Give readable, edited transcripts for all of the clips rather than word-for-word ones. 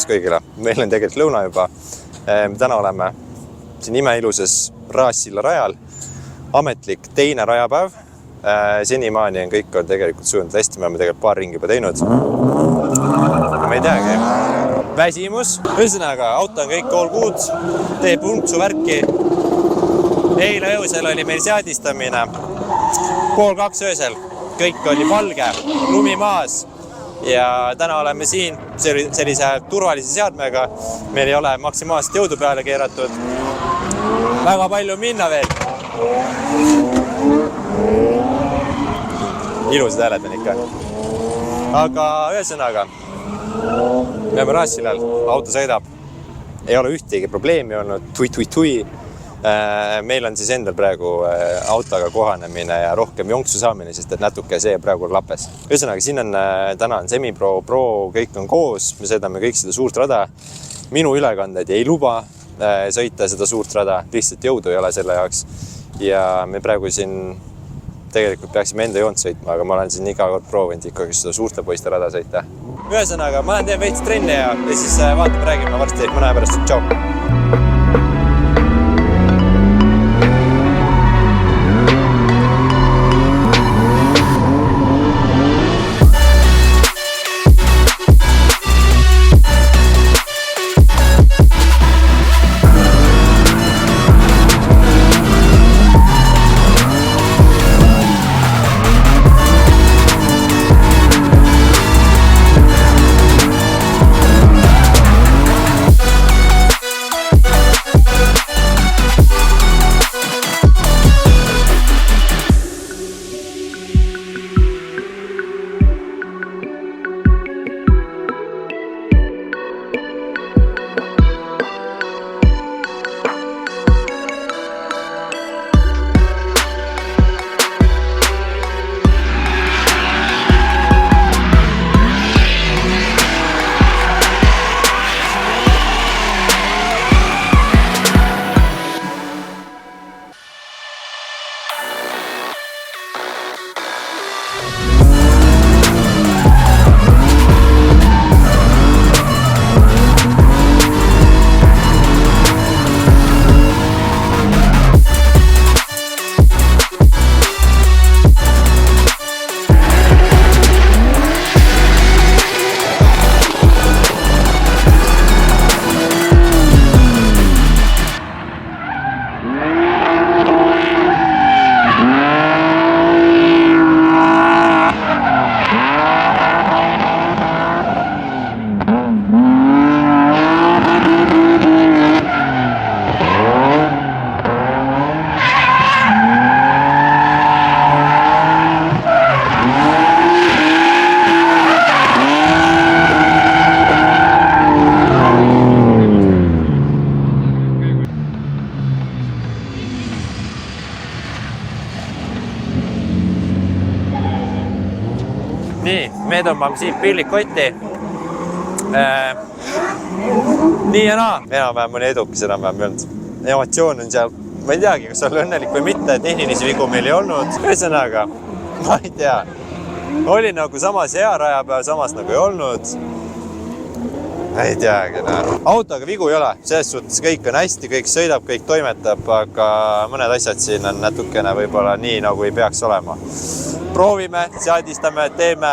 päevast kõigile. Meil on tegelikult lõuna juba. Täna oleme siin imeilusas Raassilla rajal. Ametlik teine rajapäev. Senimaani on kõik on tegelikult sujunud hästi. Me oleme tegelikult paar ringi juba teinud. Ma ei teagi. Väsimus. Ühesõnaga, auto on kõik all good. Teeb untsu värki. Eile öösel oli meil seadistamine. 1:30 öösel. Kõik oli valge. Lumi maas. Ja täna oleme siin sellise turvalise seadmega. Meil ei ole maksimaalselt jõudu peale keeratud. Väga palju minna veel. Ilusad hääled on ikka. Aga ühesõnaga, me oleme Raassillal, auto sõidab. Ei ole ühtegi probleemi olnud. Tui. Meil on siis endal praegu autoga kohanemine ja rohkem jonksu saamine, sest et natuke see praegu lapes. Ühesõnaga, siin on täna on Semipro, Pro, kõik on koos. Me sõidame kõik seda suurt rada. Minu ülekanded ei luba sõita seda suurt rada. Lihtsalt jõudu ei ole selle jaoks. Ja me praegu siin tegelikult peaksime enda joont sõitma, aga ma olen siin iga kord proovinud ikkagi seda suurte poiste rada sõita. Ühesõnaga, ma teen veits trenni ja siis vaatame, räägime varsti mõne aja pärast. Tšau! Nii, me tõmbame siit pillik kotti. Nii ja naa. Enam-vähem mõni edukis enam-vähem öelnud. Emotsioon on seal. Ma ei teagi, kas olla õnnelik või mitte. Tehnilisi vigu meil ei olnud. Ühesõnaga, ma ei tea. Oli nagu samas hea rajapäev, samas nagu ei olnud. Ei teagi. Autoga vigu ei ole. Selles suhtes kõik on hästi, kõik sõidab, kõik toimetab, aga mõned asjad siin on natukene võib-olla nii, nagu ei peaks olema. Proovime, seadistame, teeme,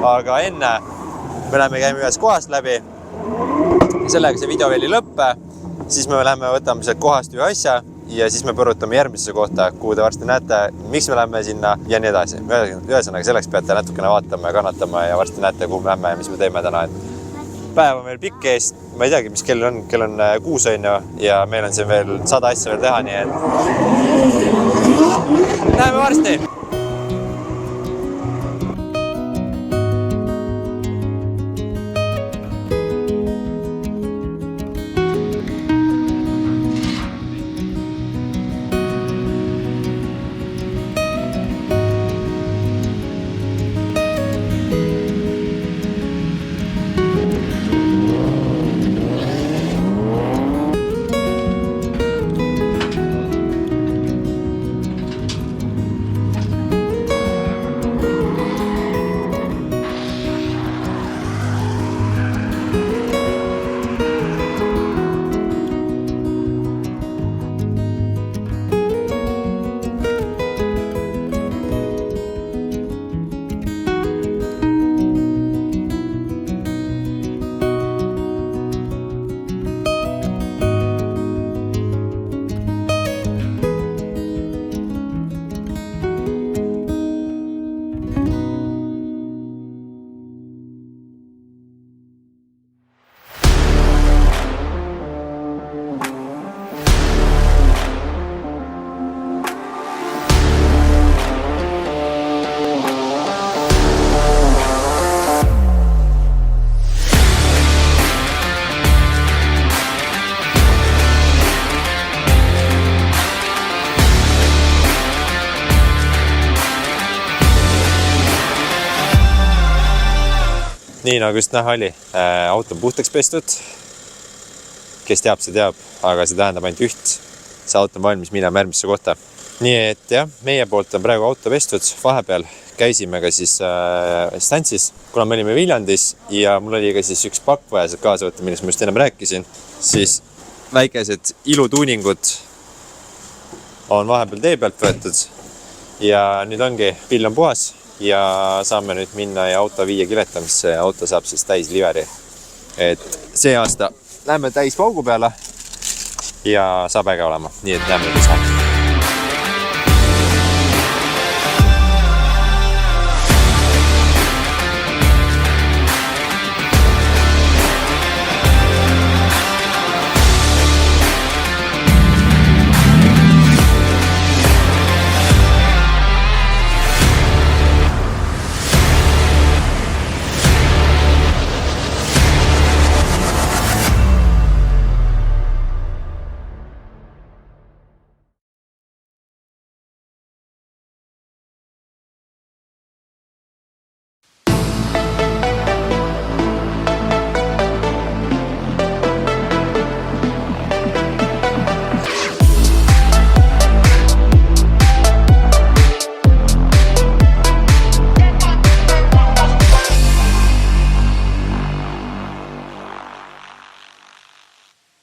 aga enne me läheme käime ühes kohast läbi. Sellega see video veel ei lõppe, siis me läheme võtame sealt kohast ühe asja ja siis me põrutame järgmisesse kohta, kuhu te varsti näete, miks me läheme sinna ja nii edasi. Ühesõnaga, selleks peate natukene vaatama ja kannatama ja varsti näete, kuhu me läheme ja mis me teeme täna. Päev on meil pikk eest, ma ei teagi, mis kell on 6 ja meil on siin veel 100 asja veel teha, nii et näeme varsti! nii nagu just näha oli, auto on puhtaks pestud. Kes teab, see teab, aga see tähendab ainult üht. See auto on valmis minema järgmisse kohta. Nii et jah, meie poolt on praegu auto pestud. Vahepeal käisime ka siis Stantsis, kuna me olime Viljandis ja mul oli ka siis üks pakk vaja sealt kaasa võtta, millest ma just ennem rääkisin. Siis väikesed ilutuuningud on vahepeal tee pealt võetud ja nüüd ongi, pill on puhas ja saame nüüd minna ja auto viia kiletamisse ja auto saab siis täis liveri. Et see aasta lähme täis paugu peale ja saab äge olema, nii et lähme nüüd saame.